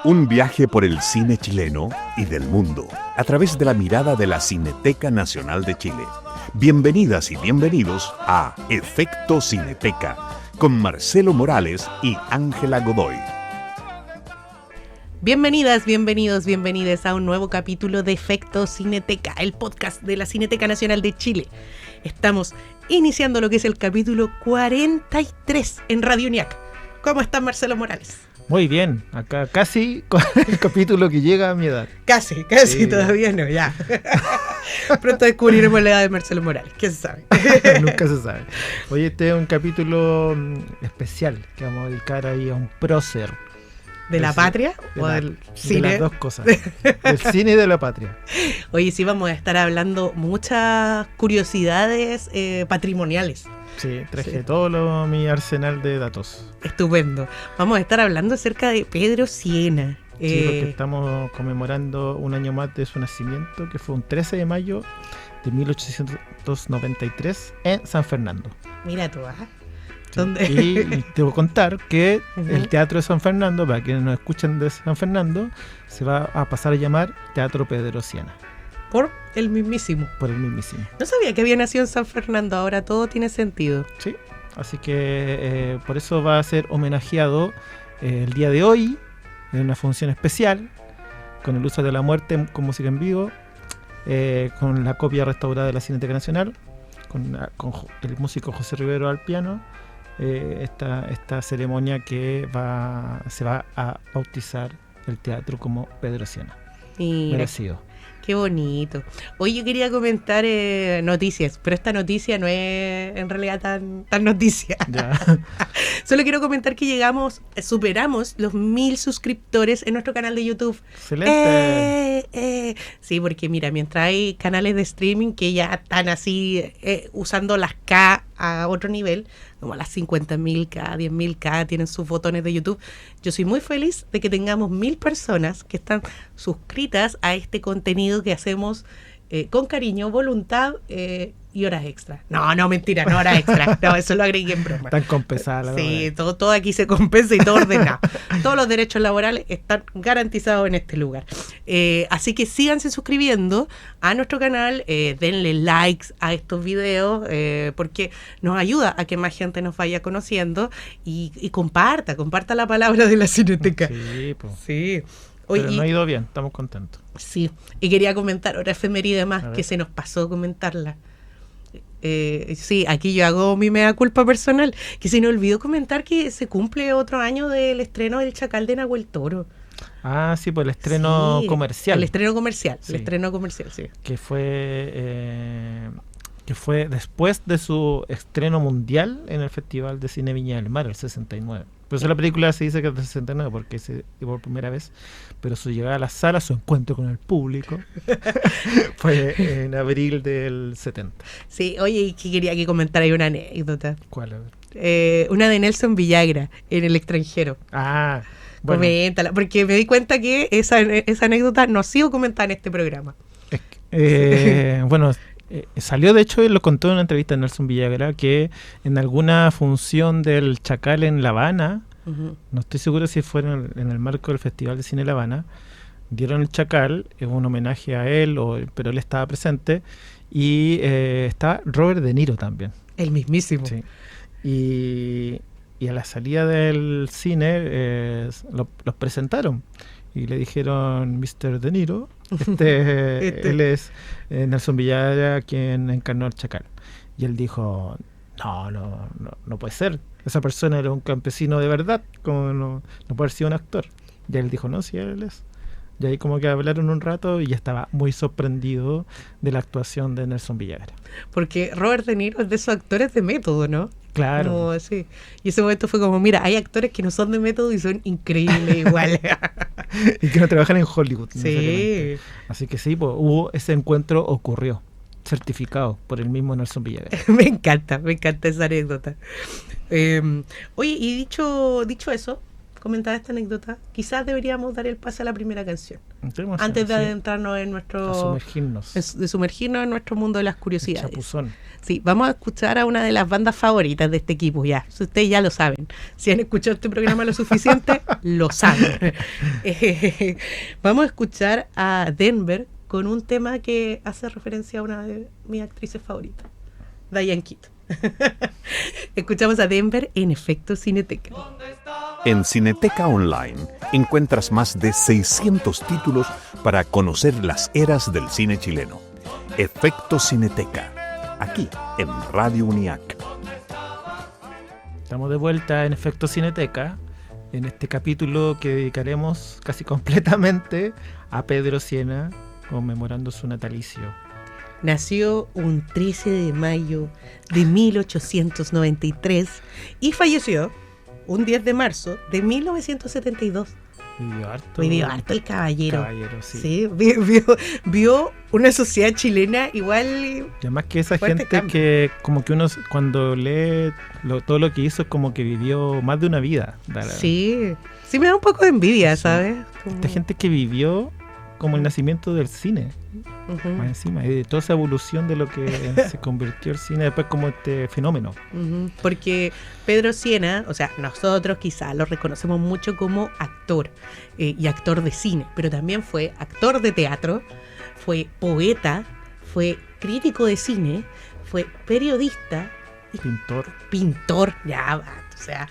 Un viaje por el cine chileno y del mundo, a través de la mirada de la Cineteca Nacional de Chile. Bienvenidas y bienvenidos a Efecto Cineteca, con Marcelo Morales y Ángela Godoy. Bienvenidas, bienvenidos, bienvenidas a un nuevo capítulo de Efecto Cineteca, el podcast de la Cineteca Nacional de Chile. Estamos iniciando lo que es el capítulo 43 en Radio UNIAC. ¿Cómo estás, Marcelo Morales? Muy bien, acá casi con el capítulo que llega a mi edad. Casi, sí. Todavía no, ya. Pronto descubriremos la edad de Marcelo Morales, ¿quién sabe? Nunca se sabe. Hoy este es un capítulo especial que vamos a dedicar ahí a un prócer. ¿De la patria o del cine? De las dos cosas, del cine y de la patria. Oye, sí, vamos a estar hablando muchas curiosidades patrimoniales. Sí, traje todo mi arsenal de datos. Estupendo. Vamos a estar hablando acerca de Pedro Sienna. Sí, porque estamos conmemorando un año más de su nacimiento, que fue un 13 de mayo de 1893 en San Fernando. Mira tú, ¿ah? ¿Dónde? Y te voy a contar que el Teatro de San Fernando, para quienes nos escuchan de San Fernando, se va a pasar a llamar Teatro Pedro Sienna. Por el mismísimo. Por el mismísimo. No sabía que había nacido en San Fernando, ahora todo tiene sentido. Sí, así que por eso va a ser homenajeado el día de hoy, en una función especial, con el uso de la muerte con música en vivo, con la copia restaurada de la Cineteca Nacional, con el músico José Rivero al piano, esta ceremonia que se va a bautizar el teatro como Pedro Sienna. Merecido. Qué bonito. Hoy yo quería comentar noticias, pero esta noticia no es en realidad tan noticia. Solo quiero comentar que superamos los 1000 suscriptores en nuestro canal de YouTube. ¡Excelente! Sí, porque mira, mientras hay canales de streaming que ya están así usando las K a otro nivel, como las 50.000K, 10.000K, tienen sus botones de YouTube. Yo soy muy feliz de que tengamos 1000 personas que están suscritas a este contenido que hacemos con cariño, voluntad y horas extra. No, mentira, no horas extra. No, eso lo agregué en broma. Están compensadas. Sí, todo aquí se compensa y todo ordenado. Todos los derechos laborales están garantizados en este lugar. Así que síganse suscribiendo a nuestro canal, denle likes a estos videos, porque nos ayuda a que más gente nos vaya conociendo y comparta la palabra de la Cineteca. Sí, pues. Sí. Pero no ha ido bien, estamos contentos. Sí, y quería comentar otra efeméride más que se nos pasó comentarla. Sí, aquí yo hago mi mea culpa personal, que se me olvidó comentar que se cumple otro año del estreno del Chacal de Nahuel Toro. Ah, sí, pues el estreno comercial. El estreno comercial, sí. Que fue después de su estreno mundial en el Festival de Cine Viña del Mar, el 69. Por eso la película se dice que es del 69, porque se dio por primera vez, pero su llegada a la sala, su encuentro con el público, fue en abril del 70. Sí, oye, y que quería que comentara ahí una anécdota. ¿Cuál? A ver. Una de Nelson Villagra, en El extranjero. Ah, bueno. Coméntala, porque me di cuenta que esa anécdota no ha sido comentada en este programa. Bueno, salió, de hecho, y lo contó en una entrevista de Nelson Villagra, que en alguna función del Chacal en La Habana, no estoy seguro si fue en el marco del Festival de Cine La Habana, dieron el Chacal, es un homenaje a él, pero él estaba presente, y estaba Robert De Niro también. El mismísimo. Sí. Y a la salida del cine los presentaron. Y le diron, Mr. De Niro, él es Nelson Villagra quien encarnó al Chacal. Y él dijo, no puede ser. Esa persona era un campesino de verdad, como no puede haber sido un actor. Y él dijo, no, sí, él es. Y ahí como que hablaron un rato y ya estaba muy sorprendido de la actuación de Nelson Villagra. Porque Robert De Niro es de esos actores de método, ¿no? Claro. Como así. Y ese momento fue como, mira, hay actores que no son de método y son increíbles igual. Y que no trabajan en Hollywood. Sí. Así que sí, pues, ese encuentro ocurrió, certificado por el mismo Nelson Villagra. Me encanta esa anécdota. Oye, y dicho eso, comentaba esta anécdota, quizás deberíamos dar el pase a la primera canción. Antes de adentrarnos en nuestro... de sumergirnos en nuestro mundo de las curiosidades. Chapuzón. Sí, vamos a escuchar a una de las bandas favoritas de este equipo, ya. Ustedes ya lo saben. Si han escuchado este programa lo suficiente, lo saben. Vamos a escuchar a Denver con un tema que hace referencia a una de mis actrices favoritas, Diane Keaton. Escuchamos a Denver en Efecto Cineteca. En Cineteca Online encuentras más de 600 títulos para conocer las eras del cine chileno. Efecto Cineteca, aquí en Radio UNIAC. Estamos de vuelta en Efecto Cineteca, en este capítulo que dedicaremos casi completamente a Pedro Sienna, conmemorando su natalicio. Nació un 13 de mayo de 1893 y falleció un 10 de marzo de 1972. Vivió harto el caballero. Sí. Sí, vio una sociedad chilena igual. Y además que esa gente cambio. Que como que uno cuando lee todo lo que hizo es como que vivió más de una vida. Sí me da un poco de envidia, ¿sabes? Como... Esta gente que vivió como el nacimiento del cine. Más encima, y de toda esa evolución de lo que se convirtió el cine después como este fenómeno. Porque Pedro Sienna, o sea, nosotros quizás lo reconocemos mucho como actor y actor de cine, pero también fue actor de teatro, fue poeta, fue crítico de cine, fue periodista y pintor, ya, o sea,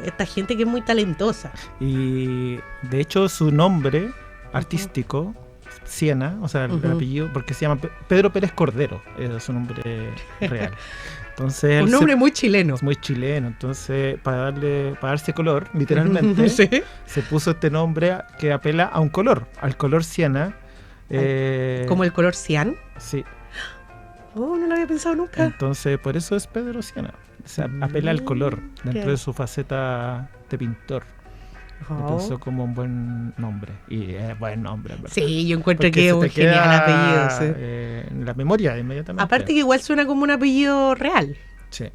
esta gente que es muy talentosa. Y de hecho su nombre artístico, Sienna, o sea, el apellido, porque se llama Pedro Pérez Cordero, es su nombre real. Entonces, un nombre muy chileno. Muy chileno, entonces para darse color, literalmente, ¿sí? Se puso este nombre que apela a un color, al color siena. ¿Como el color cian? Sí. Oh, no lo había pensado nunca. Entonces, por eso es Pedro Sienna. O sea, apela al color dentro de su faceta de pintor. Lo puso como un buen nombre. Y es buen nombre, ¿verdad? Sí, yo encuentro que es un genial apellido. Sí. En la memoria, inmediatamente. Aparte que igual suena como un apellido real. Sí.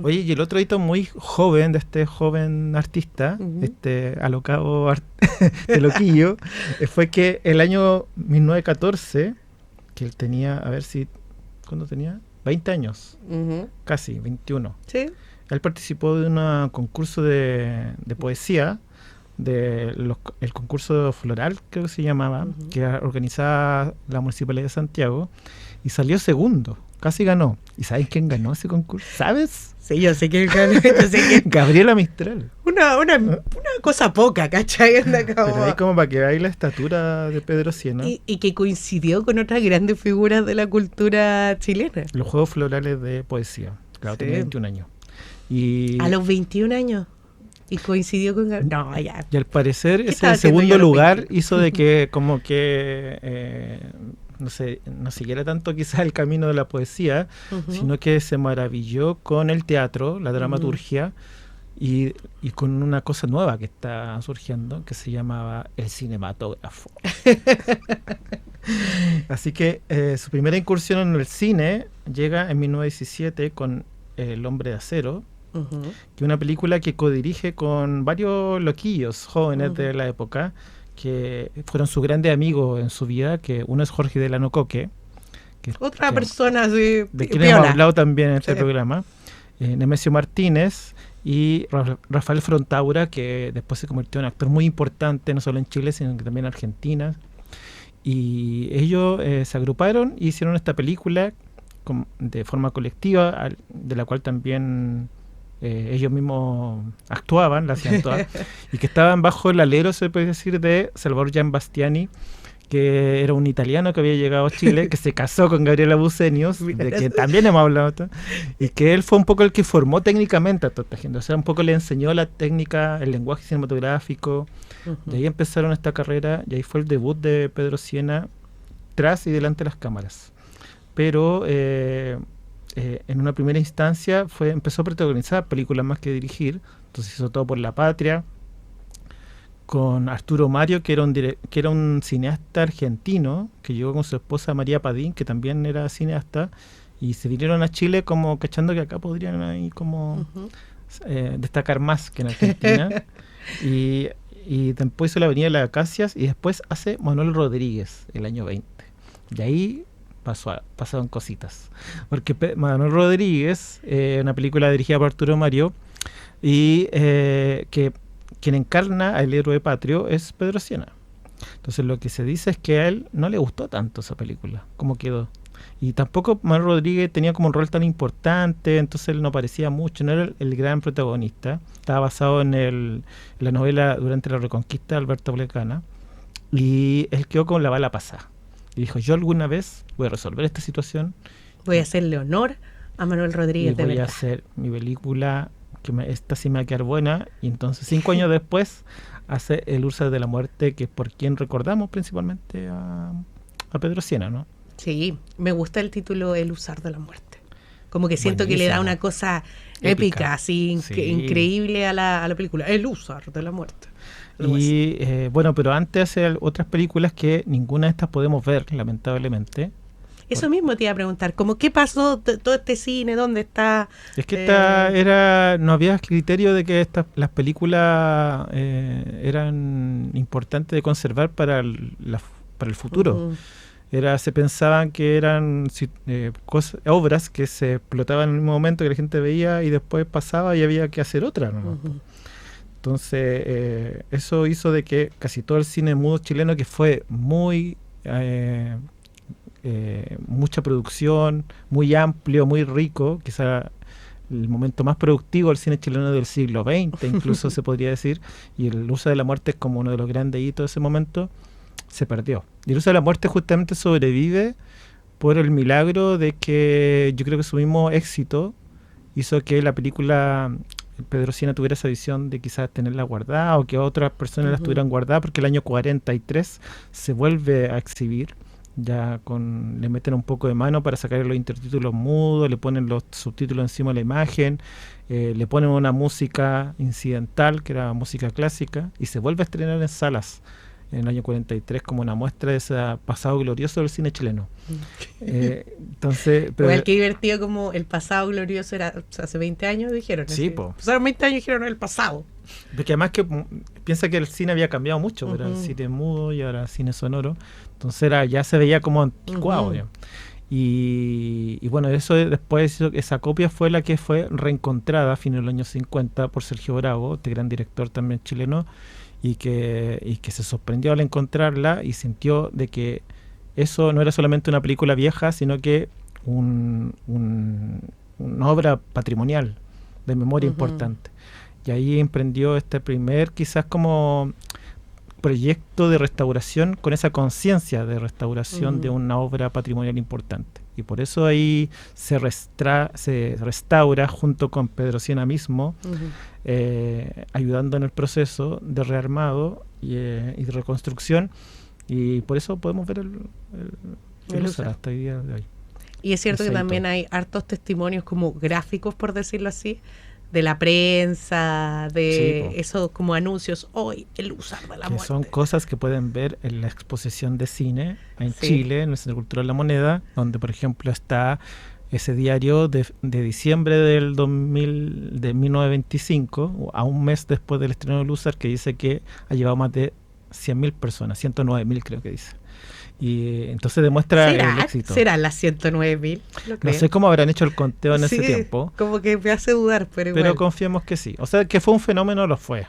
Oye, y el otro hito muy joven de este joven artista, este alocado de loquillo, fue que el año 1914, que él tenía, a ver si, ¿cuándo tenía? 20 años, casi, 21. Sí. Él participó de un concurso de poesía, el concurso floral, creo que se llamaba, que organizaba la Municipalidad de Santiago, y salió segundo, casi ganó. ¿Y sabes quién ganó ese concurso? ¿Sabes? Sí, yo sé quién ganó. Gabriela Mistral. Una cosa poca, ¿cachai? Pero ahí como para que veáis la estatura de Pedro Sienna. Y que coincidió con otras grandes figuras de la cultura chilena. Los Juegos Florales de Poesía. Claro, tenía 21 años. A los 21 años. Y coincidió con... No, ya. Y al parecer ese segundo lugar hizo de que como que no siguiera tanto quizás el camino de la poesía, sino que se maravilló con el teatro, la dramaturgia, y con una cosa nueva que está surgiendo, que se llamaba el cinematógrafo. Así que su primera incursión en el cine llega en 1917 con El Hombre de Acero, que es una película que codirige con varios loquillos jóvenes de la época, que fueron sus grandes amigos en su vida, que uno es Jorge Delano Coque, otra persona así, de quien hemos hablado también en este programa, Nemesio Martínez y Rafael Frontaura, que después se convirtió en actor muy importante, no solo en Chile, sino que también en Argentina. Y ellos se agruparon y hicieron esta película de forma colectiva, de la cual también ellos mismos actuaban, la hacían todas, y que estaban bajo el alero, se puede decir, de Salvador Gian Bastiani, que era un italiano que había llegado a Chile, que se casó con Gabriela Bucenius, de quien también hemos hablado, y que él fue un poco el que formó técnicamente a toda esta gente, o sea, un poco le enseñó la técnica, el lenguaje cinematográfico. De ahí empezaron esta carrera, y ahí fue el debut de Pedro Sienna tras y delante de las cámaras. Pero en una primera instancia empezó a protagonizar películas más que dirigir. Entonces hizo Todo por la Patria con Arturo Mario, que era un cineasta argentino que llegó con su esposa María Padín, que también era cineasta, y se vinieron a Chile como cachando que acá podrían ahí como destacar más que en Argentina. y después hizo La Avenida de las Acacias y después hace Manuel Rodríguez el año 20. Y ahí pasaron cositas. Porque Manuel Rodríguez, una película dirigida por Arturo Mario, y que quien encarna al héroe patrio es Pedro Sienna. Entonces lo que se dice es que a él no le gustó tanto esa película, como quedó. Y tampoco Manuel Rodríguez tenía como un rol tan importante, entonces él no aparecía mucho, no era el gran protagonista. Estaba basado en la novela Durante la Reconquista de Alberto Plecana, y él quedó con la bala pasada. Y dijo, yo alguna vez voy a resolver esta situación. Voy a hacerle honor a Manuel Rodríguez de verdad. Voy a hacer mi película, esta sí me va a quedar buena. Y entonces 5 años después hace El Húsar de la Muerte, que es por quien recordamos principalmente a Pedro Sienna, ¿no? Sí, me gusta el título El Húsar de la Muerte. Como que siento Buenísimo. que le da una cosa épica, así Sí. increíble a la película. El Húsar de la Muerte. Y bueno, pero antes hace otras películas que ninguna de estas podemos ver, lamentablemente. Eso mismo te iba a preguntar, como qué pasó todo este cine, dónde está. Es que no había criterio de que las películas eran importantes de conservar para el futuro. Se pensaban que eran obras que se explotaban en un momento que la gente veía y después pasaba y había que hacer otra, ¿no? Entonces eso hizo de que casi todo el cine mudo chileno, que fue muy mucha producción, muy amplio, muy rico, quizá el momento más productivo del cine chileno del siglo XX, incluso se podría decir, y El Húsar de la Muerte es como uno de los grandes hitos de ese momento, se perdió. Y El Húsar de la Muerte justamente sobrevive por el milagro de que yo creo que su mismo éxito hizo que la película Pedro Sienna tuviera esa visión de quizás tenerla guardada, o que otras personas las tuvieran guardadas, porque el año 43 se vuelve a exhibir, ya le meten un poco de mano para sacar los intertítulos mudos, le ponen los subtítulos encima de la imagen, le ponen una música incidental, que era música clásica, y se vuelve a estrenar en salas en el año 43 como una muestra de ese pasado glorioso del cine chileno. Entonces, Igual que divertido, como el pasado glorioso era hace 20 años, dijeron. Sí, pasaron 20 años y dijeron el pasado. Porque además que piensa que el cine había cambiado mucho, era el cine mudo y ahora el cine sonoro, entonces ya se veía como anticuado. Y bueno, eso después, esa copia fue la que fue reencontrada a fines de los años 50 por Sergio Bravo, este gran director también chileno, y que se sorprendió al encontrarla y sintió de que eso no era solamente una película vieja, sino que una obra patrimonial de memoria importante. Y ahí emprendió este primer, quizás como proyecto de restauración, con esa conciencia de restauración de una obra patrimonial importante. Y por eso ahí se restaura junto con Pedro Sienna mismo, ayudando en el proceso de rearmado y de reconstrucción. Y por eso podemos ver el Húsar hasta el día de hoy. Y es cierto que también hay hartos testimonios como gráficos, por decirlo así, de la prensa, de esos como anuncios, hoy El Húsar de la Muerte. Son cosas que pueden ver en la exposición de cine en Chile, en el Centro Cultural La Moneda, donde por ejemplo está ese diario de diciembre del 1925, a un mes después del estreno del Húsar, que dice que ha llevado más de 100.000 personas, 109.000 creo que dice. Y entonces demuestra el éxito. ¿Serán las 100.000? No sé cómo habrán hecho el conteo en ese tiempo. Como que me hace dudar, pero igual. Pero confiemos que sí. O sea, que fue un fenómeno, lo fue.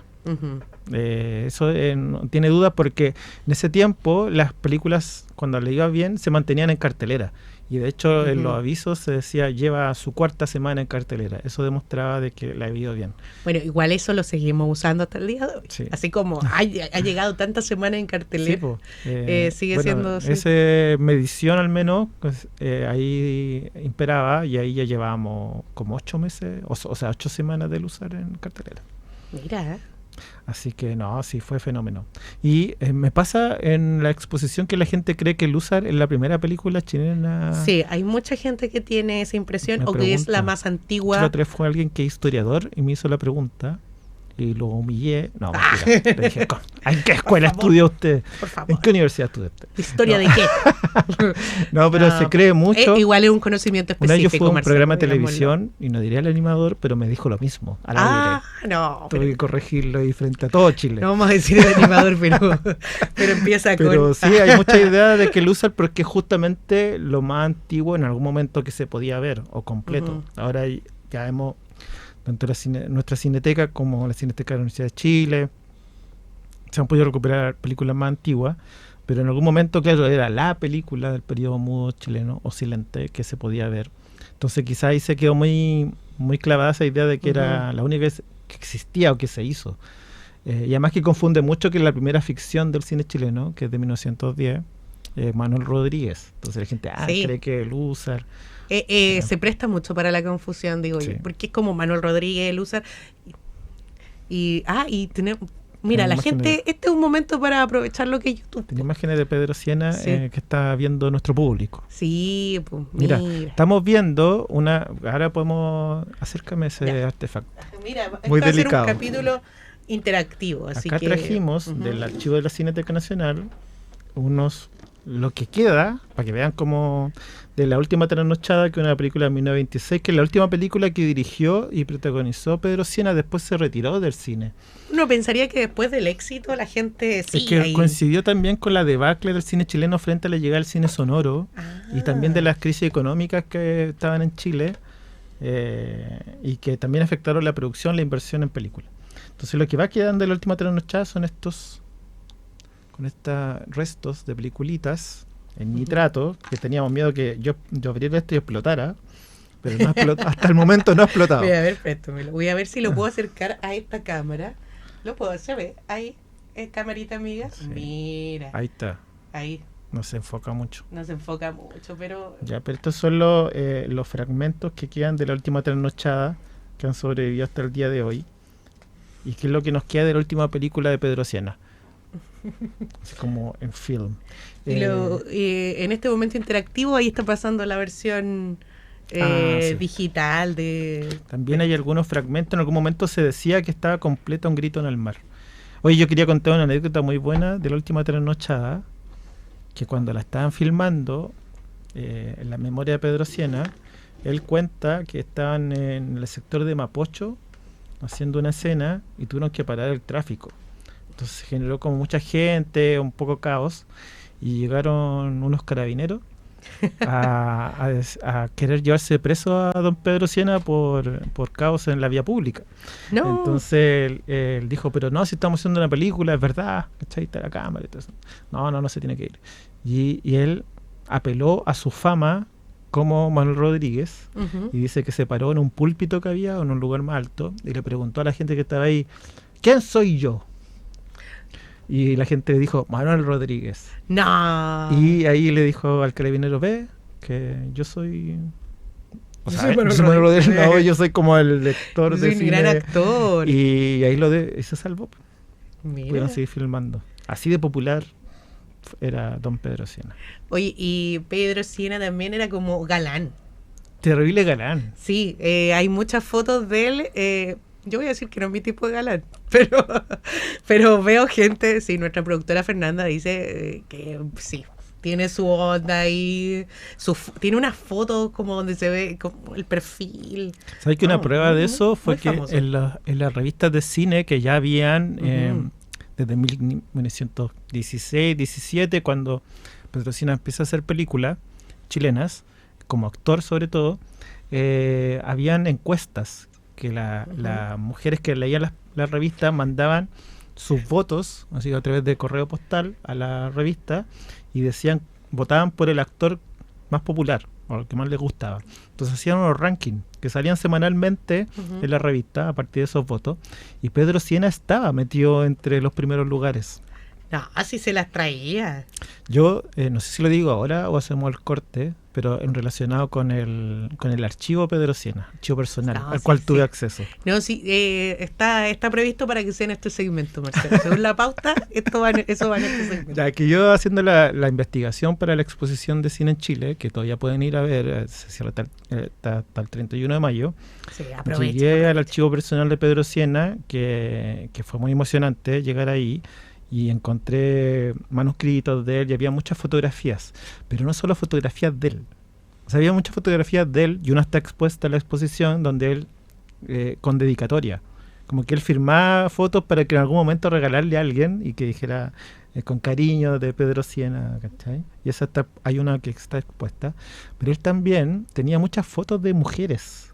Eso no tiene duda, porque en ese tiempo las películas, cuando le iba bien, se mantenían en cartelera. Y de hecho en los avisos se decía, lleva su 4ª semana en cartelera. Eso demostraba de que la ha ido bien. Bueno, igual eso lo seguimos usando hasta el día de hoy. Sí. Así como ha llegado tantas semanas en cartelera, sigue siendo... Esa medición al menos, pues, ahí imperaba, y ahí ya llevábamos como 8 meses, o sea, 8 semanas del Húsar en cartelera. Mira, Así que no, sí fue fenómeno. Y me pasa en la exposición que la gente cree que El Húsar es la primera película chilena. Sí, hay mucha gente que tiene esa impresión, o que es la más antigua. La otra fue alguien que es historiador y me hizo la pregunta, y lo humillé. No, mentira. Le dije, ¿en qué escuela estudia usted? Por favor. ¿En qué universidad estudia usted? ¿Historia de qué? No, pero se cree mucho. Igual es un conocimiento específico. Una vez yo fui a un Marcelo, programa de digámoslo. televisión y no diría el animador, pero me dijo lo mismo. Al aire. No. Tuve que corregirlo ahí frente a todo Chile. No vamos a decir el animador, pero empieza Pero con... sí, hay mucha idea de que el Lusar, porque es justamente lo más antiguo en algún momento que se podía ver, o completo. Ahora ya hemos, tanto nuestra cineteca como la Cineteca de la Universidad de Chile, se han podido recuperar películas más antiguas, pero en algún momento, claro, era la película del periodo mudo chileno o silente que se podía ver. Entonces quizá ahí se quedó muy, muy clavada esa idea de que era la única que existía o que se hizo. Y además que confunde mucho que la primera ficción del cine chileno, que es de 1910, Manuel Rodríguez. Entonces la gente cree que el Lusar... se presta mucho para la confusión, digo yo, porque es como Manuel Rodríguez, el Lusar. Y tenemos... Mira, la gente, este es un momento para aprovechar lo que es YouTube. Tenía imágenes de Pedro Siena que está viendo nuestro público. Sí, pues mira. Estamos viendo ahora podemos... Acércame ese artefacto. Mira, muy esto va a ser delicado. Un capítulo interactivo. Así acá que trajimos del archivo de la Cineteca Nacional lo que queda, para que vean como de La Última Trasnochada, que es una película de 1926, que es la última película que dirigió y protagonizó Pedro Siena. Después se retiró del cine. Uno pensaría que después del éxito la gente sigue es que ahí. Coincidió también con la debacle del cine chileno frente a la llegada del cine sonoro y también de las crisis económicas que estaban en Chile y que también afectaron la producción, la inversión en películas. Entonces lo que va quedando de La Última Trasnochada son estos restos de peliculitas en nitrato, que teníamos miedo que yo abriera esto y explotara, pero no explotó, hasta el momento no ha explotado. Voy a ver, préstamelo. Voy a ver si lo puedo acercar a esta cámara. Lo puedo, se ve, ahí, camarita amiga. Sí. Mira. Ahí está. Ahí. No se enfoca mucho. No se enfoca mucho, pero... Ya, pero estos son los fragmentos que quedan de La Última Trasnochada, que han sobrevivido hasta el día de hoy. Y que es lo que nos queda de la última película de Pedro Siena. Así como en film. En este momento interactivo ahí está pasando la versión digital de... También hay algunos fragmentos. En algún momento se decía que estaba completa Un Grito en el Mar. Oye, yo quería contar una anécdota muy buena de La Última Trasnochada, que cuando la estaban filmando, en la memoria de Pedro Siena, él cuenta que estaban en el sector de Mapocho haciendo una escena y tuvieron que parar el tráfico. Entonces se generó como mucha gente, un poco caos, y llegaron unos carabineros a querer llevarse preso a don Pedro Siena por caos en la vía pública. No. Entonces él dijo, pero no, si estamos haciendo una película, es verdad, ¿cachai? Está la cámara y todo eso. No se tiene que ir. Y él apeló a su fama como Manuel Rodríguez y dice que se paró en un púlpito que había, en un lugar más alto, y le preguntó a la gente que estaba ahí, ¿quién soy yo? Y la gente le dijo, Manuel Rodríguez. No. Y ahí le dijo al carabinero, ve, que yo soy... O sea, yo soy Manuel Rodríguez. No, yo soy como el lector de cine. Un gran actor. Y ahí y se salvó. Mira. Pudieron seguir filmando. Así de popular era don Pedro Siena. Oye, y Pedro Siena también era como galán. Terrible galán. Sí, hay muchas fotos de él. Yo voy a decir que no es mi tipo de galán, pero veo gente, sí, nuestra productora Fernanda dice que sí, tiene su onda ahí, tiene unas fotos como donde se ve como el perfil. ¿Sabes que una prueba de eso fue que en las revistas de cine que ya habían desde 1916, 17, cuando Pedro Siena empieza a hacer películas chilenas, como actor sobre todo, habían encuestas que las mujeres que leían las revistas mandaban sus votos, así a través de correo postal a la revista, y votaban por el actor más popular o el que más les gustaba. Entonces hacían unos rankings que salían semanalmente en la revista a partir de esos votos, y Pedro Siena estaba metido entre los primeros lugares. No, así se las traía. Yo no sé si lo digo ahora o hacemos el corte, pero en relacionado con el archivo Pedro Sienna, archivo personal, No, al sí, cual tuve sí. acceso. No, sí, está previsto para que sea en este segmento, Marcelo. Según la pauta, eso va en este segmento. Ya que yo haciendo la investigación para la exposición de cine en Chile, que todavía pueden ir a ver, se cierra hasta el 31 de mayo, Sí, llegué aprovecha. al archivo personal de Pedro Sienna, que fue muy emocionante llegar ahí, y encontré manuscritos de él y había muchas fotografías, pero no solo fotografías de él. O sea, había muchas fotografías de él y una está expuesta en la exposición donde él, con dedicatoria. Como que él firmaba fotos para que en algún momento regalarle a alguien y que dijera con cariño de Pedro Sienna, ¿cachai? Y esa hay una que está expuesta. Pero él también tenía muchas fotos de mujeres.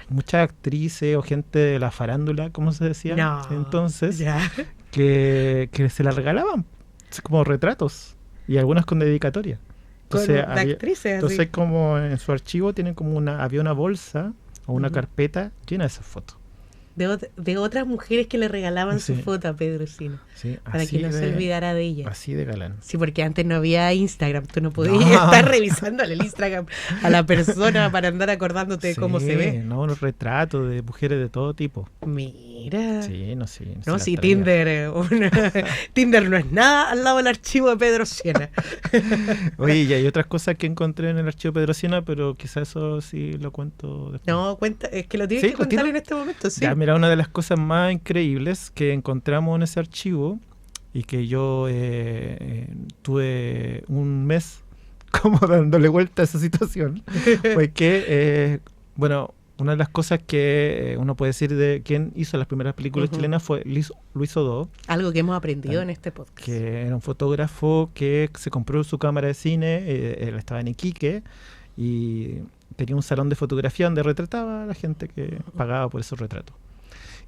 Muchas actrices o gente de la farándula, ¿cómo se decía? No, Entonces, ya. que se la regalaban como retratos y algunas con dedicatoria. Con Entonces, de actrices, entonces así. como en su archivo tienen como había una bolsa o una Ujú. carpeta llena de esas fotos. De otras mujeres que le regalaban Sí. su foto a Pedro Sienna, Sí, para que no se olvidara de ella. Así de galán. Sí, porque antes no había Instagram, tú no podías No. estar revisándole el Instagram a la persona para andar acordándote de cómo se ve. No, unos retratos de mujeres de todo tipo. Mira. Sí, no, sí. No, se sí, las traía. Tinder no es nada al lado del archivo de Pedro Sienna. Oye, y hay otras cosas que encontré en el archivo Pedro Sienna, pero quizás eso sí lo cuento después. No, cuenta, es que lo tienes Sí, que contar continúa. en este momento, sí. Ya, mira, una de las cosas más increíbles que encontramos en ese archivo y que yo tuve un mes como dándole vuelta a esa situación fue que, bueno, una de las cosas que uno puede decir de quién hizo las primeras películas Ujú. chilenas fue Luis Odó, Algo que hemos aprendido en este podcast. que era un fotógrafo que se compró su cámara de cine, él estaba en Iquique y tenía un salón de fotografía donde retrataba a la gente que pagaba por esos retratos.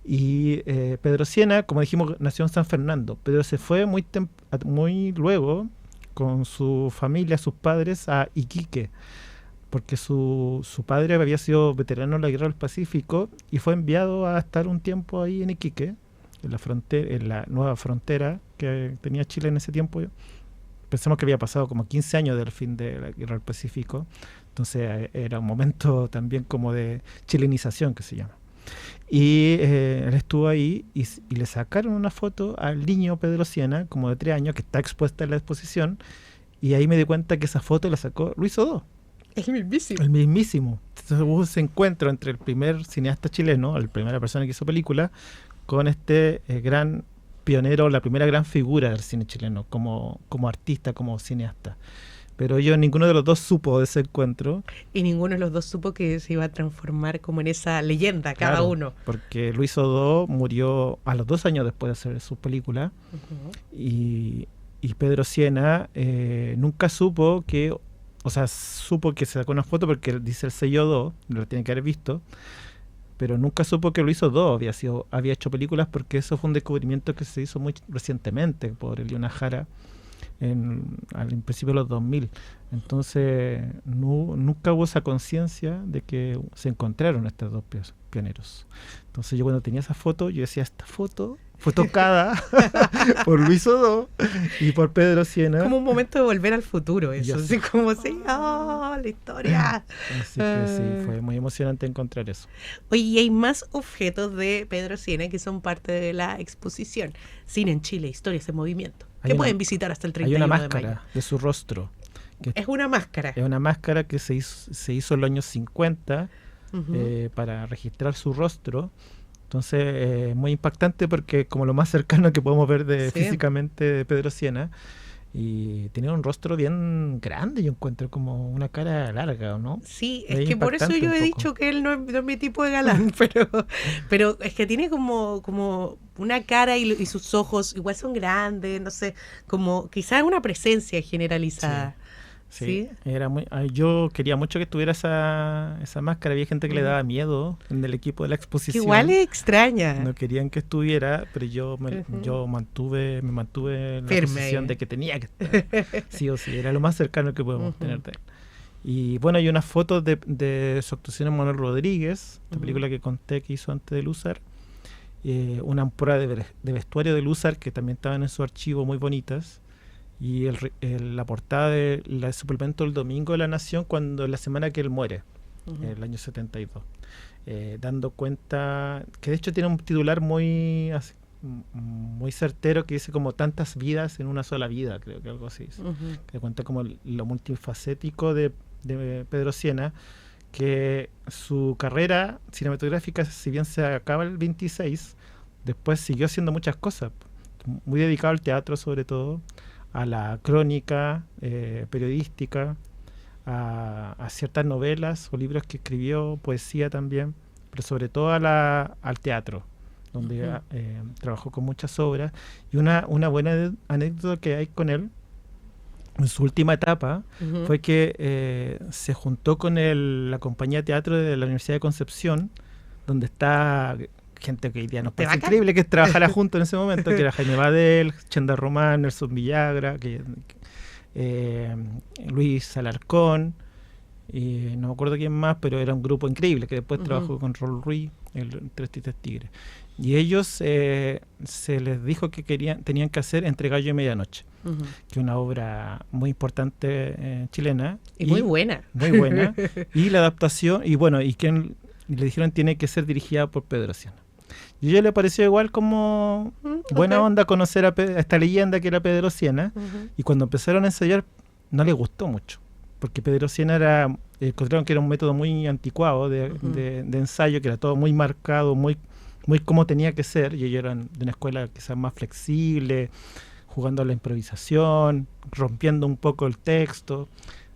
Y Pedro Sienna, como dijimos, nació en San Fernando, pero se fue muy luego con su familia, sus padres, a Iquique, porque su padre había sido veterano en la Guerra del Pacífico y fue enviado a estar un tiempo ahí en Iquique, en la frontera, en la nueva frontera que tenía Chile en ese tiempo. Pensemos que había pasado como 15 años del fin de la Guerra del Pacífico, entonces era un momento también como de chilenización, que se llama. Y él estuvo ahí y le sacaron una foto al niño Pedro Sienna, como de 3 años, que está expuesta en la exposición, y ahí me di cuenta que esa foto la sacó Luis Odó, Es mismísimo. el mismísimo. Entonces hubo ese encuentro entre el primer cineasta chileno, la primera persona que hizo película, con este gran pionero, la primera gran figura del cine chileno, como artista, como cineasta. Pero ninguno de los dos supo de ese encuentro. Y ninguno de los dos supo que se iba a transformar como en esa leyenda, cada Claro, uno. Porque Luis Odó murió a los 2 años después de hacer su película. Ujú. Y Pedro Sienna nunca supo que, o sea, supo que se sacó una foto porque dice el sello Odó, lo tiene que haber visto, pero nunca supo que Luis Odó había hecho películas, porque eso fue un descubrimiento que se hizo muy recientemente por Eliona Jara al principio de los 2000. Entonces nunca hubo esa conciencia de que se encontraron estos dos pioneros. Entonces yo cuando tenía esa foto, yo decía, esta foto fue tocada por Luis Odó y por Pedro Sienna. Como un momento de volver al futuro, eso. Ya Así sé. como así, ¡oh, la historia! Así que sí, fue muy emocionante encontrar eso. Oye, y hay más objetos de Pedro Sienna que son parte de la exposición. Cine en Chile, historias en movimiento. Hay Que una- pueden visitar hasta el Hay 31 una de mayo. máscara de su rostro. Que Es una máscara. es una máscara que se hizo en los años 50 Ujú. para registrar su rostro. Entonces, muy impactante porque como lo más cercano que podemos ver Sí. físicamente de Pedro Sienna. Y tenía un rostro bien grande, yo encuentro como una cara larga, ¿o no? Sí, Es es que por eso impactante yo un he poco. dicho que él no es mi tipo de galán, pero es que tiene como una cara y sus ojos igual son grandes, no sé, como quizás una presencia generalizada. Sí, ¿Sí? era yo quería mucho que tuviera esa máscara. Había gente que le daba miedo en el equipo de la Que exposición. igual es extraña. No querían que estuviera, pero yo me Ujú. mantuve en la Firme posición ahí. de que tenía que estar. Sí o sí, era lo más cercano que podemos Ujú. tener de él. Y bueno, hay unas fotos de su actuación en Manuel Rodríguez, esta Ujú. película que conté que hizo antes de Luzar. una prueba de vestuario de Lúzar que también estaban en su archivo muy bonitas, y la portada del suplemento del Domingo de la Nación cuando la semana que él muere, el año 72, dando cuenta que de hecho tiene un titular muy certero que dice como tantas vidas en una sola vida, creo que algo así, que cuenta como lo multifacético de Pedro Sienna, que su carrera cinematográfica, si bien se acaba el 26, después siguió haciendo muchas cosas, muy dedicado al teatro sobre todo, a la crónica periodística, a ciertas novelas o libros que escribió, poesía también, pero sobre todo al teatro, donde trabajó con muchas obras. Y una buena anécdota que hay con él en su última etapa fue que se juntó con la compañía de teatro de la Universidad de Concepción, donde está gente que hoy día nos parece increíble que trabajara junto en ese momento, que era Jaime Badel, Chenda Román, Nelson Villagra, Luis Alarcón, y no me acuerdo quién más, pero era un grupo increíble que después trabajó con Rol Ruiz, el Tres Tristes Tigres. Y ellos se les dijo que tenían que hacer Entre Gallo y Medianoche, que es una obra muy importante chilena. Y muy buena. Muy buena. Y la adaptación, y le dijeron tiene que ser dirigida por Pedro Sienna. Y a ella le pareció igual como buena onda conocer a esta leyenda que era Pedro Sienna, y cuando empezaron a ensayar no le gustó mucho, porque Pedro Sienna encontraron que era un método muy anticuado de ensayo, que era todo muy marcado, muy como tenía que ser, y ellos eran de una escuela quizás más flexible, jugando a la improvisación, rompiendo un poco el texto,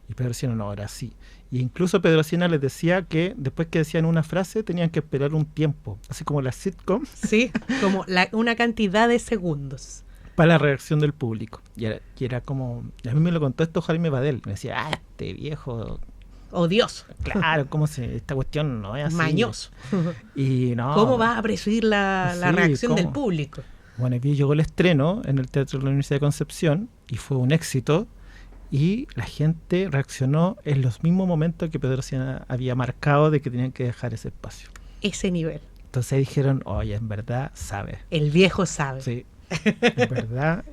y Pedro Sienna no, ahora sí. Y incluso Pedro Sienna les decía que después que decían una frase tenían que esperar un tiempo, así como las sitcoms. Sí, como una cantidad de segundos. Para la reacción del público. Y era como, a mí me lo contó esto Jaime Badel, me decía, este viejo... Odioso. Claro, esta cuestión no es así. Mañoso. Y no, ¿cómo va a presuir la reacción ¿cómo? Del público? Bueno, aquí llegó el estreno en el Teatro de la Universidad de Concepción y fue un éxito, y la gente reaccionó en los mismos momentos que Pedro Sienna había marcado de que tenían que dejar ese espacio. Ese nivel. Entonces dijeron, oye, en verdad sabe. El viejo sabe. Sí, en verdad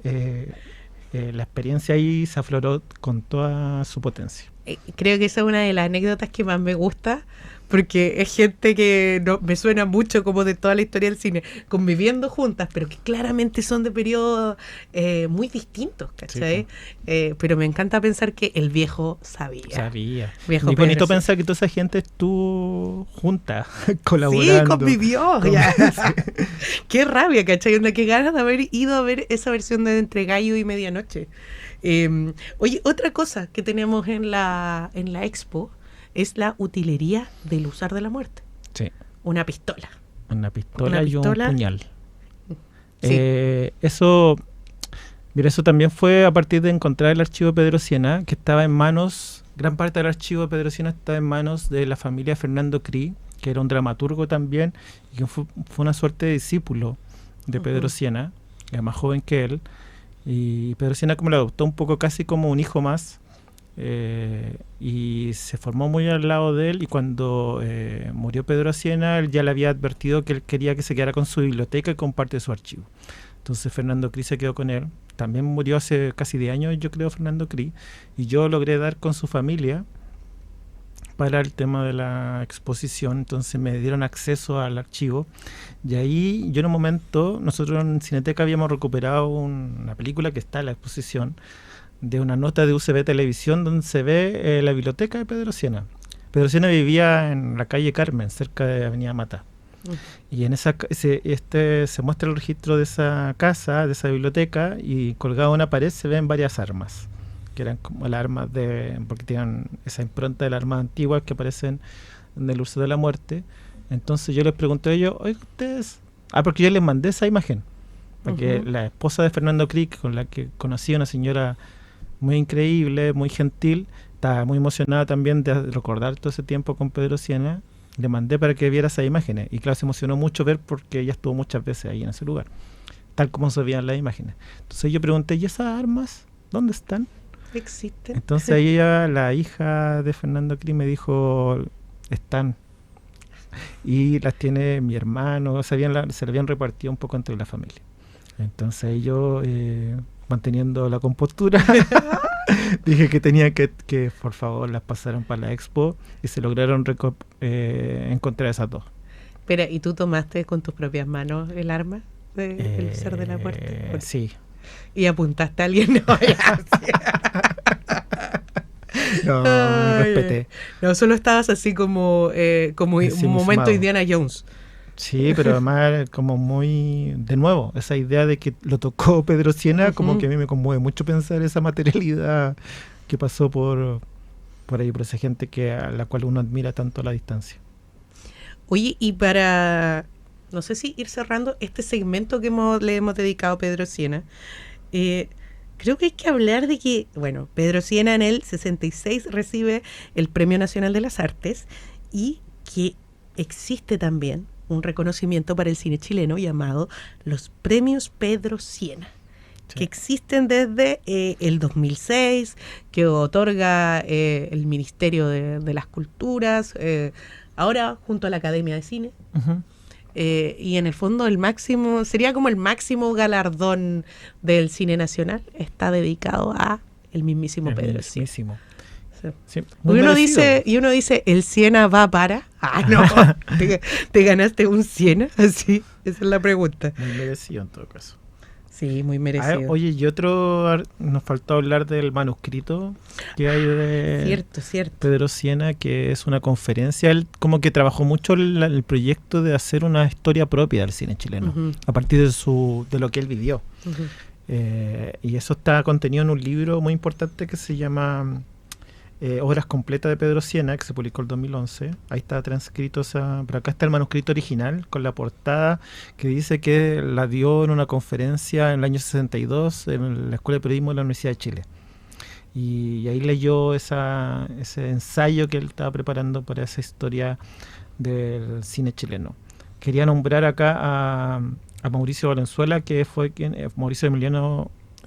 la experiencia ahí se afloró con toda su potencia. Creo que esa es una de las anécdotas que más me gusta, porque es gente que me suena mucho como de toda la historia del cine, conviviendo juntas, pero que claramente son de periodos muy distintos, ¿cachai? Sí, pero me encanta pensar que el viejo sabía. Viejo, y bonito pensar que toda esa gente estuvo junta, colaborando. Sí, convivió. Qué rabia, ¿cachai? Qué ganas de haber ido a ver esa versión de Entre Gallo y Medianoche. Oye, otra cosa que tenemos en la expo es la utilería del Lúzar de la Muerte. Sí. Una pistola y un puñal. Sí. Eso también fue a partir de encontrar el archivo de Pedro Sienna, que estaba en manos, gran parte del archivo de Pedro Sienna está en manos de la familia Fernando Cri, que era un dramaturgo también, y que fue una suerte de discípulo de Pedro Sienna, que era más joven que él. Y Pedro Sienna como lo adoptó un poco casi como un hijo más, y se formó muy al lado de él, y cuando murió Pedro Sienna él ya le había advertido que él quería que se quedara con su biblioteca y con parte de su archivo. Entonces Fernando Cri se quedó con él. También murió hace casi 10 años, yo creo, Fernando Cri, y yo logré dar con su familia para el tema de la exposición. Entonces me dieron acceso al archivo, y ahí yo en un momento, nosotros en Cineteca habíamos recuperado una película que está en la exposición, de una nota de UCB Televisión donde se ve la biblioteca de Pedro Sienna. Pedro Sienna vivía en la calle Carmen, cerca de Avenida Mata. Y en se muestra el registro de esa casa, de esa biblioteca, y colgado en una pared se ven varias armas, que eran como las armas porque tienen esa impronta de las armas antiguas que aparecen en el Lúzar de la Muerte. Entonces yo les pregunté a ellos, oye, ustedes... porque yo les mandé esa imagen, porque la esposa de Fernando Cri, con la que conocí, una señora muy increíble, muy gentil, estaba muy emocionada también de recordar todo ese tiempo con Pedro Sienna. Le mandé para que viera esas imágenes, y claro, se emocionó mucho ver porque ella estuvo muchas veces ahí en ese lugar, tal como se veían las imágenes. Entonces yo pregunté, ¿y esas armas dónde están? Existen. Entonces ella, la hija de Fernando Cri, me dijo, están y las tiene mi hermano, se le habían repartido un poco entre la familia. Entonces yo, manteniendo la compostura, dije que tenía que por favor las pasaran para la expo, y se lograron encontrar esas dos. Espera, ¿y tú tomaste con tus propias manos el arma del Lúzar de la Muerte? Sí. ¿Y apuntaste a alguien? No, ya, sí. No, respeté. No, solo estabas así como un momento Indiana Jones. Sí, pero además como muy, de nuevo, esa idea de que lo tocó Pedro Sienna, como que a mí me conmueve mucho pensar esa materialidad que pasó por ahí, por esa gente a la cual uno admira tanto a la distancia. Oye, y para, no sé si ir cerrando este segmento que le hemos dedicado a Pedro Sienna, creo que hay que hablar de que, bueno, Pedro Sienna en el 66 recibe el Premio Nacional de las Artes, y que existe también un reconocimiento para el cine chileno llamado los Premios Pedro Sienna, que existen desde el 2006, que otorga el Ministerio de las Culturas, ahora junto a la Academia de Cine. Uh-huh. Y en el fondo sería como el máximo galardón del cine nacional, está dedicado a el mismísimo Pedro Sienna. Sí. Y uno dice, ¿el Siena va para? No, ¿te ganaste un Siena? Así, esa es la pregunta. Muy merecido en todo caso. Sí, muy merecido. Oye, y nos faltó hablar del manuscrito que hay de cierto. Pedro Sienna, que es una conferencia. Él como que trabajó mucho el proyecto de hacer una historia propia del cine chileno, uh-huh, a partir de lo que él vivió. Uh-huh. Y eso está contenido en un libro muy importante que se llama Obras completas de Pedro Sienna, que se publicó en 2011. Ahí está transcrito, pero acá está el manuscrito original con la portada que dice que la dio en una conferencia en el año 62 en la Escuela de Periodismo de la Universidad de Chile. Y ahí leyó ese ensayo que él estaba preparando para esa historia del cine chileno. Quería nombrar acá a Mauricio Valenzuela, que fue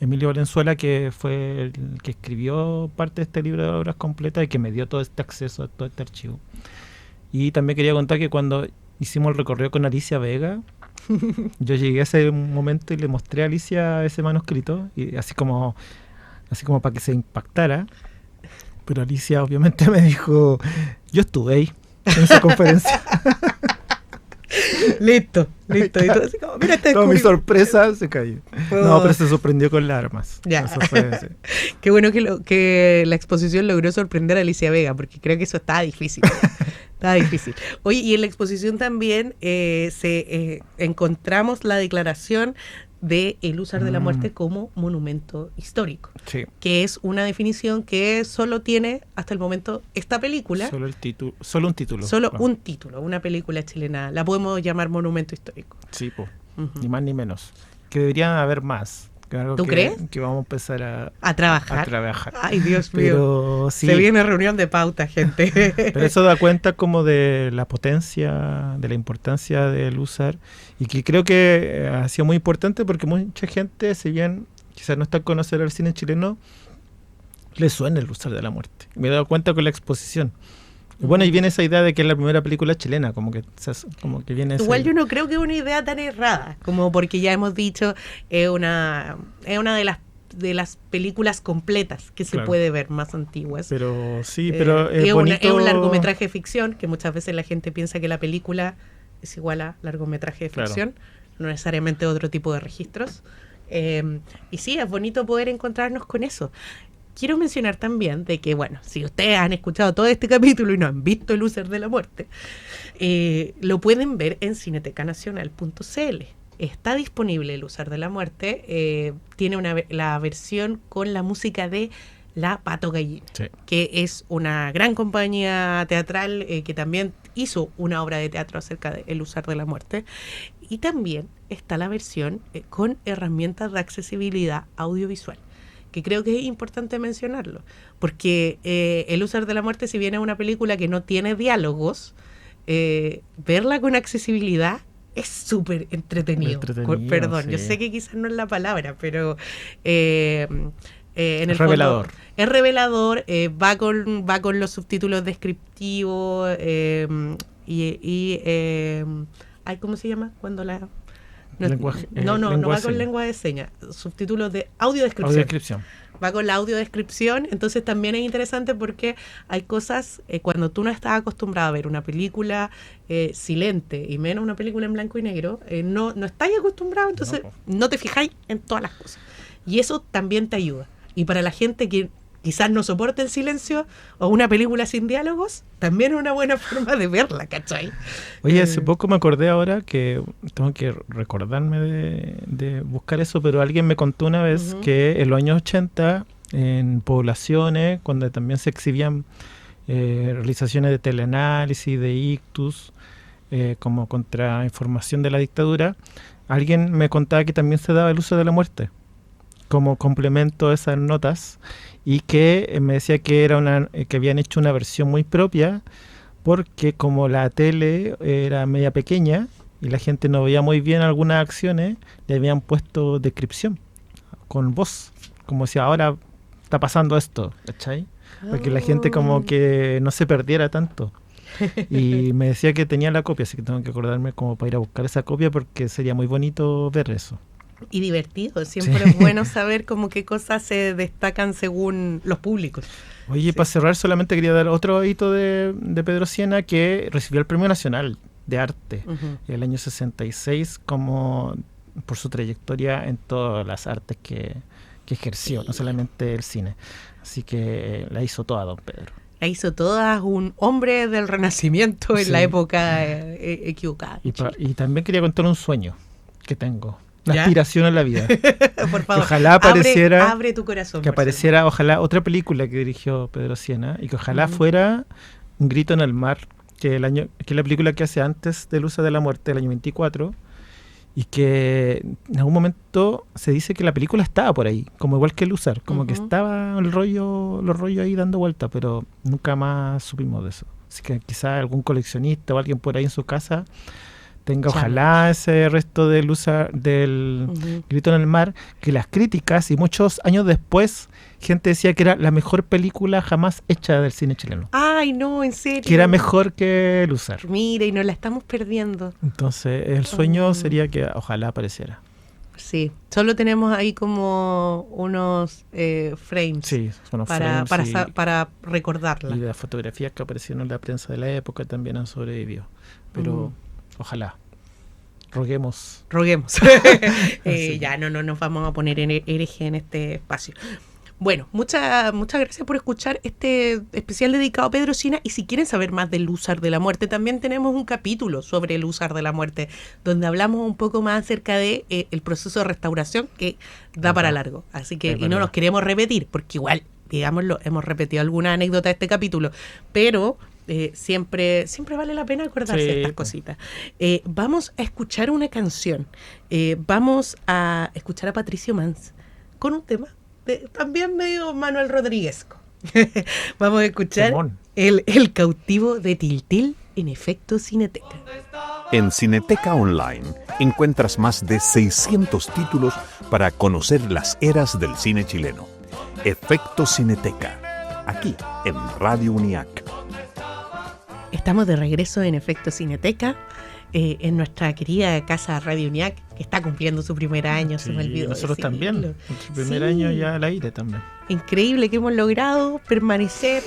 Emilio Valenzuela, que fue el que escribió parte de este libro de obras completas y que me dio todo este acceso a todo este archivo. Y también quería contar que cuando hicimos el recorrido con Alicia Vega, yo llegué a ese momento y le mostré a Alicia ese manuscrito, y así como para que se impactara, pero Alicia obviamente me dijo, yo estuve ahí en esa conferencia. Listo. Y todo así como, mira, toda mi sorpresa se cayó. No, pero se sorprendió con las armas. Ya. Eso fue, sí. Qué bueno que la exposición logró sorprender a Alicia Vega, porque creo que eso estaba difícil. Oye, y en la exposición también encontramos la declaración de el Lúzar de la Muerte como monumento histórico, sí, que es una definición que solo tiene hasta el momento esta película. Solo un título. Un título, una película chilena. La podemos llamar monumento histórico. Sí, pues, ni más ni menos. Que deberían haber más. ¿Tú crees? Que vamos a empezar a trabajar. Ay, Dios mío. Pero, sí. Se viene reunión de pauta, gente. Pero eso da cuenta como de la potencia, de la importancia del Lúzar, y que creo que ha sido muy importante porque mucha gente, si bien quizás no está a conocer el cine chileno, le suena el Lúzar de la Muerte. Me he dado cuenta con la exposición. Y bueno, y viene esa idea de que es la primera película chilena, como que viene igual yo no creo que es una idea tan errada, como porque ya hemos dicho, es una de las películas completas que se puede ver, más antiguas. Pero sí, pero es bonito. Es un largometraje de ficción, que muchas veces la gente piensa que la película es igual a largometraje de ficción, no necesariamente otro tipo de registros. Y sí, es bonito poder encontrarnos con eso. Quiero mencionar también de que, bueno, si ustedes han escuchado todo este capítulo y no han visto el Lúzar de la Muerte, lo pueden ver en cinetecanacional.cl. Está disponible el Lúzar de la Muerte. Tiene la versión con la música de La Pato Gallina, sí, que es una gran compañía teatral que también hizo una obra de teatro acerca de el Lúzar de la Muerte. Y también está la versión con herramientas de accesibilidad audiovisual, que creo que es importante mencionarlo, porque El Lúzar de la Muerte, si bien es una película que no tiene diálogos, verla con accesibilidad es súper entretenido. Perdón, sí, yo sé que quizás no es la palabra, pero en el revelador. fondo es revelador, va con los subtítulos descriptivos ay, ¿cómo se llama? Cuando la... No va con lengua de señas, subtítulos de audiodescripción. Va con la audiodescripción, entonces también es interesante porque hay cosas, cuando tú no estás acostumbrado a ver una película silente y menos una película en blanco y negro, no estás acostumbrado, entonces no te fijáis en todas las cosas. Y eso también te ayuda. Y para la gente que quizás no soporte el silencio o una película sin diálogos, también es una buena forma de verla, ¿cachai? Oye, hace poco me acordé ahora que tengo que recordarme de buscar eso, pero alguien me contó una vez que en los años 80, en poblaciones, cuando también se exhibían realizaciones de teleanálisis, de ictus, como contrainformación de la dictadura, alguien me contaba que también se daba el uso de la muerte como complemento a esas notas, y que me decía que que habían hecho una versión muy propia porque como la tele era media pequeña y la gente no veía muy bien algunas acciones, le habían puesto descripción con voz, como si ahora está pasando esto, ¿cachai? Porque la gente como que no se perdiera tanto. Y me decía que tenía la copia, así que tengo que acordarme como para ir a buscar esa copia porque sería muy bonito ver eso. Y divertido, siempre es bueno saber como qué cosas se destacan según los públicos. Oye, para cerrar solamente quería dar otro hito de Pedro Sienna, que recibió el Premio Nacional de Arte el año 66 como por su trayectoria en todas las artes que ejerció, no solamente el cine. Así que la hizo toda, don Pedro. La hizo toda, un hombre del Renacimiento en la época equivocada. Y también quería contar un sueño que tengo. Una aspiración en la vida. Por favor, que ojalá apareciera, abre tu corazón. Que apareciera, ojalá, otra película que dirigió Pedro Sienna y que ojalá fuera Un grito en el mar, que es la película que hace antes del uso de la muerte, del año 24, y que en algún momento se dice que la película estaba por ahí, como igual que el usar, como que estaba los rollos ahí dando vuelta, pero nunca más supimos de eso. Así que quizás algún coleccionista o alguien por ahí en su casa tenga ojalá ese resto del grito en el mar, que las críticas y muchos años después gente decía que era la mejor película jamás hecha del cine chileno. Ay, no, en serio. Que era mejor que el usar. Mira, y nos la estamos perdiendo. Entonces el sueño sería que ojalá apareciera. Sí, solo tenemos ahí como unos frames, para recordarla. Y las fotografías que aparecieron en la prensa de la época también han sobrevivido. Pero ojalá. Roguemos. Ya no nos vamos a poner en hereje en este espacio. Bueno, muchas gracias por escuchar este especial dedicado a Pedro Sienna. Y si quieren saber más del Lúzar de la Muerte, también tenemos un capítulo sobre el Lúzar de la Muerte, donde hablamos un poco más acerca de el proceso de restauración, que da para largo. Así que, y no nos queremos repetir, porque igual, digámoslo, hemos repetido alguna anécdota de este capítulo, pero siempre vale la pena acordarse de estas cositas. Vamos a escuchar una canción. Vamos a escuchar a Patricio Mans con un tema también medio Manuel Rodríguezco. Vamos a escuchar el cautivo de Tiltil en Efecto Cineteca. En Cineteca Online encuentras más de 600 títulos para conocer las eras del cine chileno. Efecto Cineteca, aquí en Radio UNIAC. Estamos de regreso en Efecto Cineteca, en nuestra querida casa Radio UNIAC, que está cumpliendo su primer año, se me olvidó nosotros decirlo. También, nuestro primer año ya al aire también. Increíble que hemos logrado permanecer,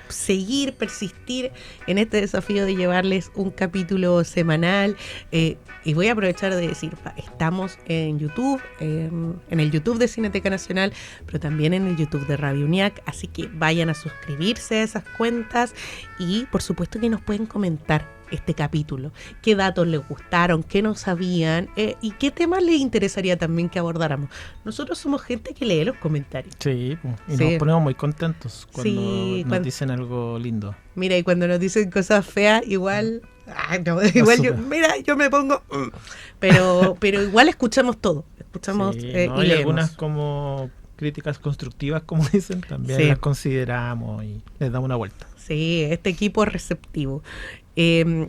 seguir, persistir en este desafío de llevarles un capítulo semanal. Y voy a aprovechar de decir, estamos en YouTube, en el YouTube de Cineteca Nacional, pero también en el YouTube de Radio UNIAC, así que vayan a suscribirse a esas cuentas y por supuesto que nos pueden comentar este capítulo, qué datos les gustaron, qué no sabían y qué temas les interesaría también que abordáramos. Nosotros somos gente que lee los comentarios. Sí, y nos ponemos muy contentos cuando nos dicen algo lindo. Mira, y cuando nos dicen cosas feas, igual yo me pongo pero igual escuchamos todo, y hay algunas como críticas constructivas, como dicen, también las consideramos y les damos una vuelta. Sí, este equipo es receptivo.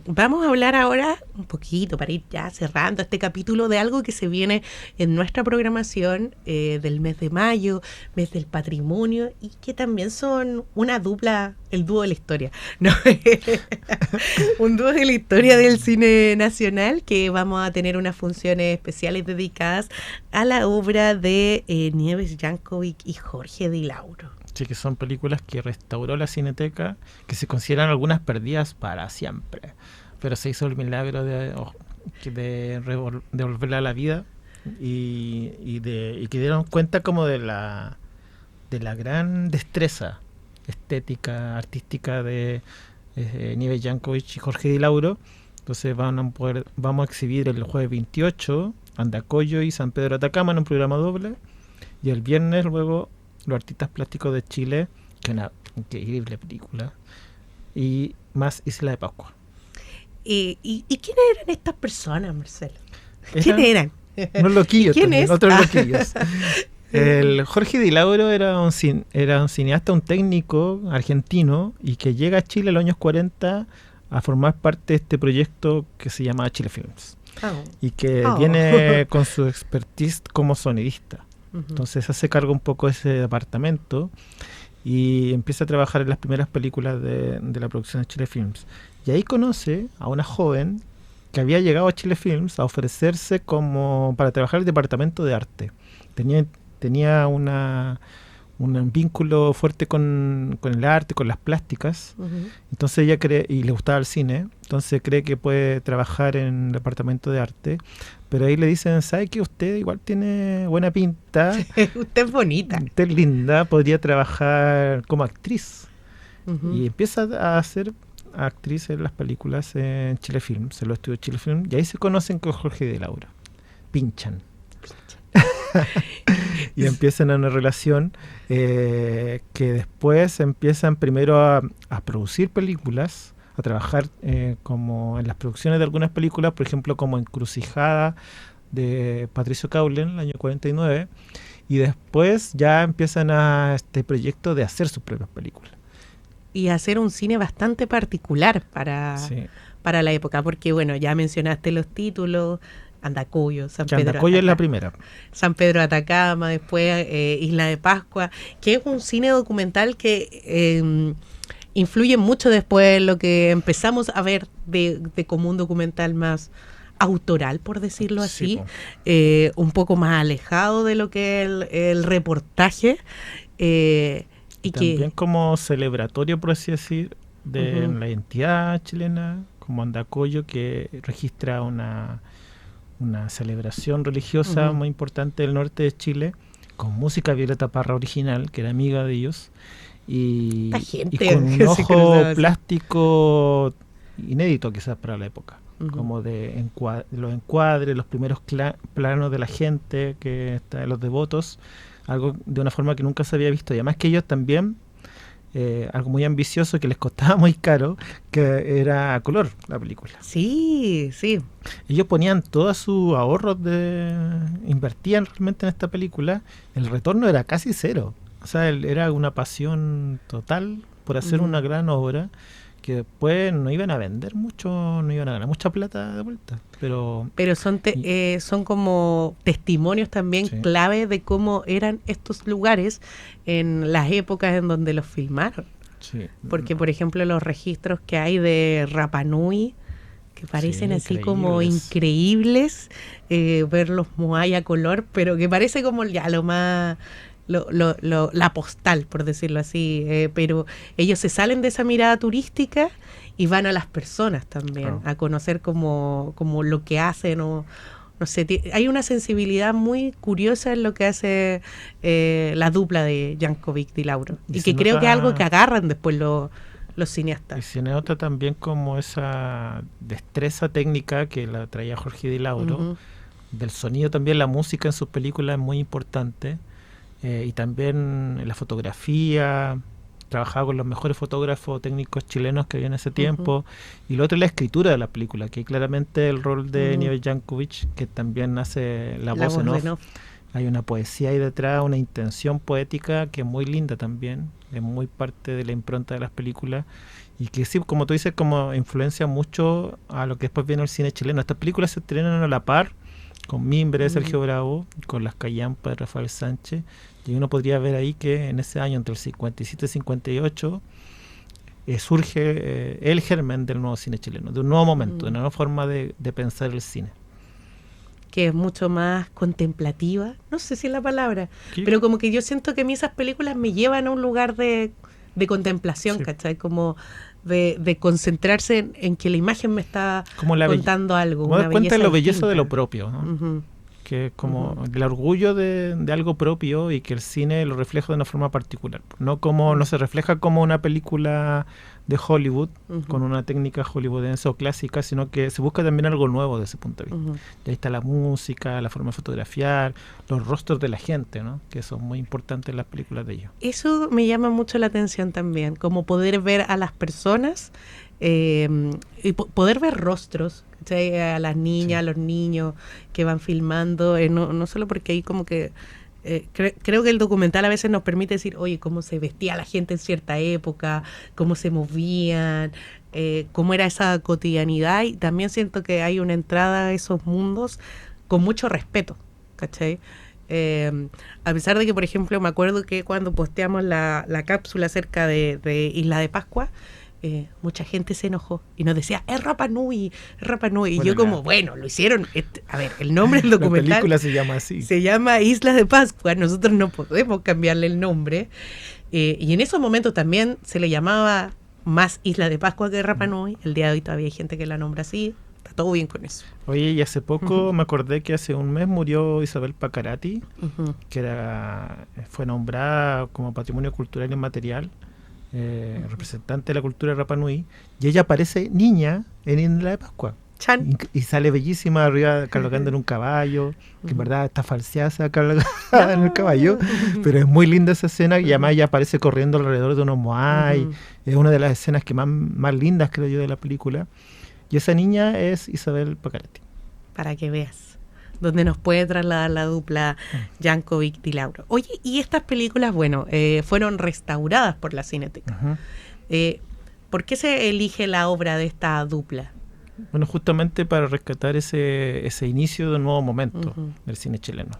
Vamos a hablar ahora un poquito, para ir ya cerrando este capítulo, de algo que se viene en nuestra programación del mes de mayo, mes del patrimonio, y que también son una dupla, el dúo de la historia, ¿no? Un dúo de la historia del cine nacional, que vamos a tener unas funciones especiales dedicadas a la obra de Nieves Jankovic y Jorge Di Lauro. Sí, que son películas que restauró la Cineteca, que se consideran algunas perdidas para siempre, pero se hizo el milagro de devolverla a la vida y que dieron cuenta como de la gran destreza estética, artística de Nieves Jankovic y Jorge Di Lauro. Entonces vamos a exhibir el jueves 28 Andacollo y San Pedro de Atacama en un programa doble, y el viernes luego Los Artistas Plásticos de Chile, que es una increíble película, y más Isla de Pascua. ¿Y quiénes eran estas personas, Marcelo? ¿Quiénes eran? Unos loquillos. ¿Quién también, es? otros loquillos. El Jorge Di Lauro era un cineasta, un técnico argentino, y que llega a Chile en los años 40 a formar parte de este proyecto que se llama Chile Films. Y que viene con su expertise como sonidista. Entonces hace cargo un poco de ese departamento y empieza a trabajar en las primeras películas de la producción de Chile Films. Y ahí conoce a una joven que había llegado a Chile Films a ofrecerse para trabajar en el departamento de arte. Tenía un vínculo fuerte con el arte, con las plásticas. Entonces ella cree, y le gustaba el cine, entonces cree que puede trabajar en el departamento de arte, pero ahí le dicen, ¿sabe que usted igual tiene buena pinta? Usted es bonita. Usted es linda, podría trabajar como actriz. Y empieza a hacer actriz en las películas en Chile Films, en los estudios Chile Films, y ahí se conocen con Jorge Di Lauro. Pinchan. Y empiezan una relación que después empiezan primero a producir películas, a trabajar como en las producciones de algunas películas, por ejemplo como Encrucijada de Patricio Caulen en el año 49, y después ya empiezan a este proyecto de hacer sus propias películas. Y hacer un cine bastante particular para la época, porque bueno, ya mencionaste los títulos, Andacollo, San Pedro Andacollo es la primera. San Pedro de Atacama, después Isla de Pascua, que es un cine documental que influye mucho después en lo que empezamos a ver de como un documental más autoral, por decirlo así, un poco más alejado de lo que es el reportaje. Y también como celebratorio, por así decir, de la identidad chilena, como Andacollo, que registra una celebración religiosa muy importante del norte de Chile, con música Violeta Parra original, que era amiga de ellos, y con un ojo plástico inédito quizás para la época, como de los encuadres, los primeros planos de la gente, que está, los devotos, algo de una forma que nunca se había visto, y además que ellos también, algo muy ambicioso que les costaba muy caro, que era a color la película. Sí. Ellos ponían todos sus ahorros, invertían realmente en esta película. El retorno era casi cero. O sea, era una pasión total por hacer una gran obra, que después no iban a vender mucho, no iban a ganar mucha plata de vuelta. Pero son como testimonios también clave de cómo eran estos lugares en las épocas en donde los filmaron. Porque, por ejemplo, los registros que hay de Rapa Nui, que parecen así como increíbles, ver los Moai a color, pero que parece como ya lo más... la postal, por decirlo así, pero ellos se salen de esa mirada turística y van a las personas también, a conocer como lo que hacen, o no sé, hay una sensibilidad muy curiosa en lo que hace la dupla de Jankovic Di Lauro, y que creo que es algo que agarran después los cineastas. Y se nota también como esa destreza técnica que la traía Jorge Di Lauro, del sonido también, la música en sus películas es muy importante. Y también la fotografía, trabajaba con los mejores fotógrafos técnicos chilenos que había en ese tiempo, y lo otro es la escritura de la película, que claramente el rol de Nieves Jankovic, que también hace la voz en off, Hay una poesía ahí detrás, una intención poética que es muy linda también, es muy parte de la impronta de las películas y que sí, como tú dices, como influencia mucho a lo que después viene el cine chileno. Estas películas se estrenan a la par con Mimbre de Sergio Bravo, con Las Callampas de Rafael Sánchez, y uno podría ver ahí que en ese año, entre el 57 y 58, surge el germen del nuevo cine chileno, de un nuevo momento, de una nueva forma de pensar el cine. Que es mucho más contemplativa, no sé si es la palabra, pero como que yo siento que a mí esas películas me llevan a un lugar de contemplación, sí. ¿Cachai? Como de concentrarse en que la imagen me está contando algo. Como dar cuenta de lo belloso de lo propio, ¿no? Uh-huh. Que es como el orgullo de algo propio y que el cine lo refleja de una forma particular. No se refleja como una película de Hollywood, con una técnica hollywoodense o clásica, sino que se busca también algo nuevo desde ese punto de vista. Y ahí está la música, la forma de fotografiar, los rostros de la gente, ¿no? Que son muy importantes en las películas de ellos. Eso me llama mucho la atención también, como poder ver a las personas y poder ver rostros, ¿sí? A las niñas, a los niños que van filmando, no solo porque ahí como que creo que el documental a veces nos permite decir, oye, cómo se vestía la gente en cierta época, cómo se movían, cómo era esa cotidianidad, y también siento que hay una entrada a esos mundos con mucho respeto, ¿cachai? A pesar de que, por ejemplo, me acuerdo que cuando posteamos la cápsula acerca de Isla de Pascua, mucha gente se enojó y nos decía, es Rapa Nui. Bueno, y yo como, bueno, lo hicieron. A ver, el nombre del documental... La película se llama así. Se llama Isla de Pascua. Nosotros no podemos cambiarle el nombre. Y en esos momentos también se le llamaba más Isla de Pascua que Rapa Nui. El día de hoy todavía hay gente que la nombra así. Está todo bien con eso. Oye, y hace poco me acordé que hace un mes murió Isabel Pacarati, que fue nombrada como Patrimonio Cultural Inmaterial. Representante de la cultura Rapa Nui, y ella aparece niña en Isla de Pascua y sale bellísima arriba cabalgando en un caballo, que en verdad está falseada cabalgada en el caballo, pero es muy linda esa escena, y además ella aparece corriendo alrededor de unos moai. Es una de las escenas que más lindas, creo yo, de la película, y esa niña es Isabel Pacarati. Para que veas donde nos puede trasladar la dupla Yankovic-Di Lauro. Oye, y estas películas, bueno, fueron restauradas por la Cineteca. ¿Por qué se elige la obra de esta dupla? Bueno, justamente para rescatar ese inicio de un nuevo momento del cine chileno.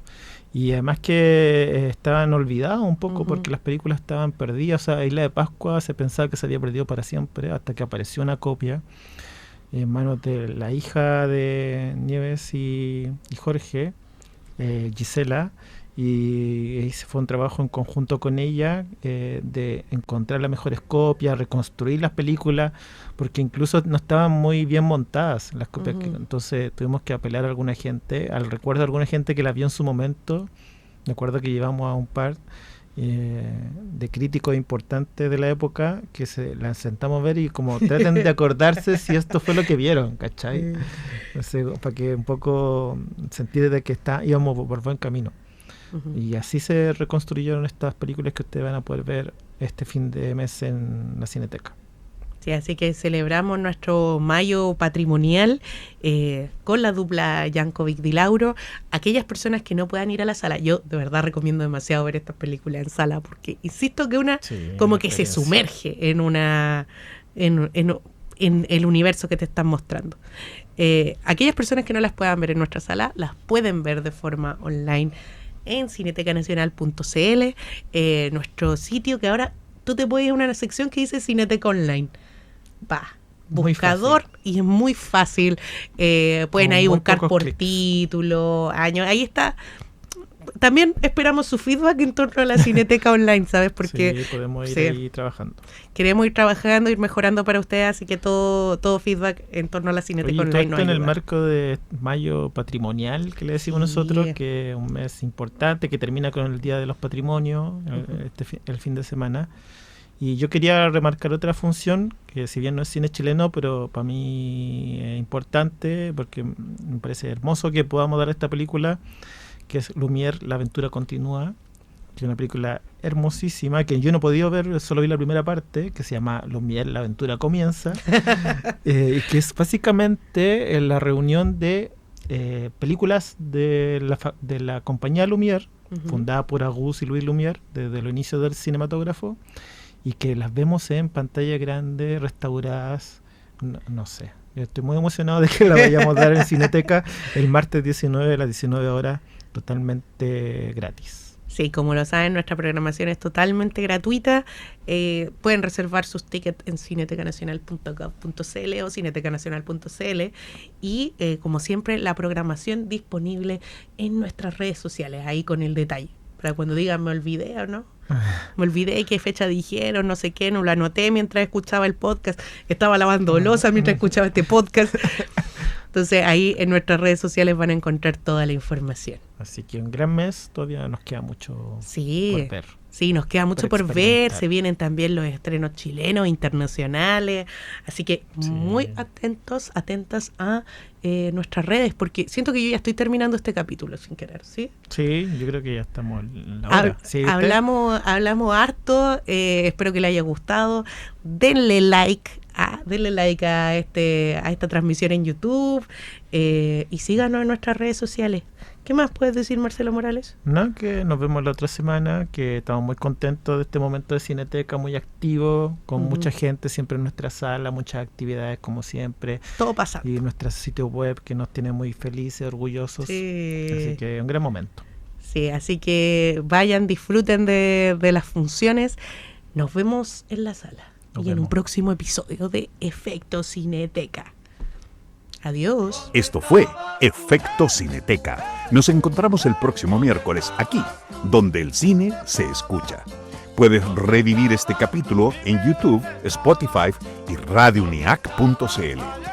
Y además que estaban olvidados un poco porque las películas estaban perdidas. O sea, Isla de Pascua se pensaba que se había perdido para siempre hasta que apareció una copia en manos de la hija de Nieves y Jorge, Gisela, y ese fue un trabajo en conjunto con ella de encontrar las mejores copias, reconstruir las películas, porque incluso no estaban muy bien montadas las copias, entonces tuvimos que apelar a alguna gente, al recuerdo de alguna gente que las vio en su momento. Me acuerdo que llevamos a un par de críticos importantes de la época que la sentamos a ver y como traten de acordarse si esto fue lo que vieron, ¿cachai? No sé, para que un poco sentir de que íbamos por buen camino. Y así se reconstruyeron estas películas que ustedes van a poder ver este fin de mes en la Cineteca. Sí, así que celebramos nuestro mayo patrimonial con la dupla Yankovic-Di Lauro. Aquellas personas que no puedan ir a la sala, yo de verdad recomiendo demasiado ver estas películas en sala, porque insisto que como que se sumerge en el universo que te están mostrando. Aquellas personas que no las puedan ver en nuestra sala, las pueden ver de forma online en cinetecanacional.cl, nuestro sitio, que ahora tú te puedes ir a una sección que dice Cineteca Online. Buscador, y es muy fácil. Pueden ahí buscar por título, año. Ahí está. También esperamos su feedback en torno a la Cineteca Online, ¿sabes? Porque sí, podemos ir ahí trabajando. Queremos ir trabajando, ir mejorando para ustedes, así que todo feedback en torno a la Cineteca Online. Todo esto en el marco de Mayo Patrimonial, que le decimos nosotros, que es un mes importante, que termina con el Día de los Patrimonios, el fin de semana. Y yo quería remarcar otra función, que si bien no es cine chileno, pero para mí es importante, porque me parece hermoso que podamos dar esta película, que es Lumière, La aventura continúa, que es una película hermosísima, que yo no he podido ver, solo vi la primera parte, que se llama Lumière, La aventura comienza, y que es básicamente la reunión de películas de la compañía Lumière, fundada por Auguste y Louis Lumière desde los inicios del cinematógrafo, y que las vemos en pantalla grande, restauradas, no sé. Yo estoy muy emocionado de que la vayamos a dar en Cineteca el martes 19 a las 19 horas, totalmente gratis. Sí, como lo saben, nuestra programación es totalmente gratuita. Pueden reservar sus tickets en cinetecanacional.gov.cl o cinetecanacional.cl y, como siempre, la programación disponible en nuestras redes sociales, ahí con el detalle. Para cuando digan, me olvidé o no. Me olvidé qué fecha dijeron, no sé qué, no lo anoté mientras escuchaba el podcast. Estaba lavando losa mientras escuchaba este podcast. Entonces ahí en nuestras redes sociales van a encontrar toda la información. Así que un gran mes, todavía nos queda mucho por ver. Sí, nos queda mucho por ver. Se vienen también los estrenos chilenos, internacionales. Así que muy atentas a nuestras redes, porque siento que yo ya estoy terminando este capítulo sin querer, ¿sí? Sí, yo creo que ya estamos en la hora. Hablamos harto, espero que les haya gustado. Denle like a esta transmisión en YouTube y síganos en nuestras redes sociales. ¿Qué más puedes decir, Marcelo Morales? No, que nos vemos la otra semana, que estamos muy contentos de este momento de Cineteca, muy activo, con mucha gente siempre en nuestra sala, muchas actividades como siempre. Todo pasa. Y nuestro sitio web que nos tiene muy felices, orgullosos. Sí. Así que un gran momento. Sí, así que vayan, disfruten de las funciones. Nos vemos en la sala. En un próximo episodio de Efecto Cineteca. Adiós. Esto fue Efecto Cineteca. Nos encontramos el próximo miércoles aquí, donde el cine se escucha. Puedes revivir este capítulo en YouTube, Spotify y radiouniac.cl.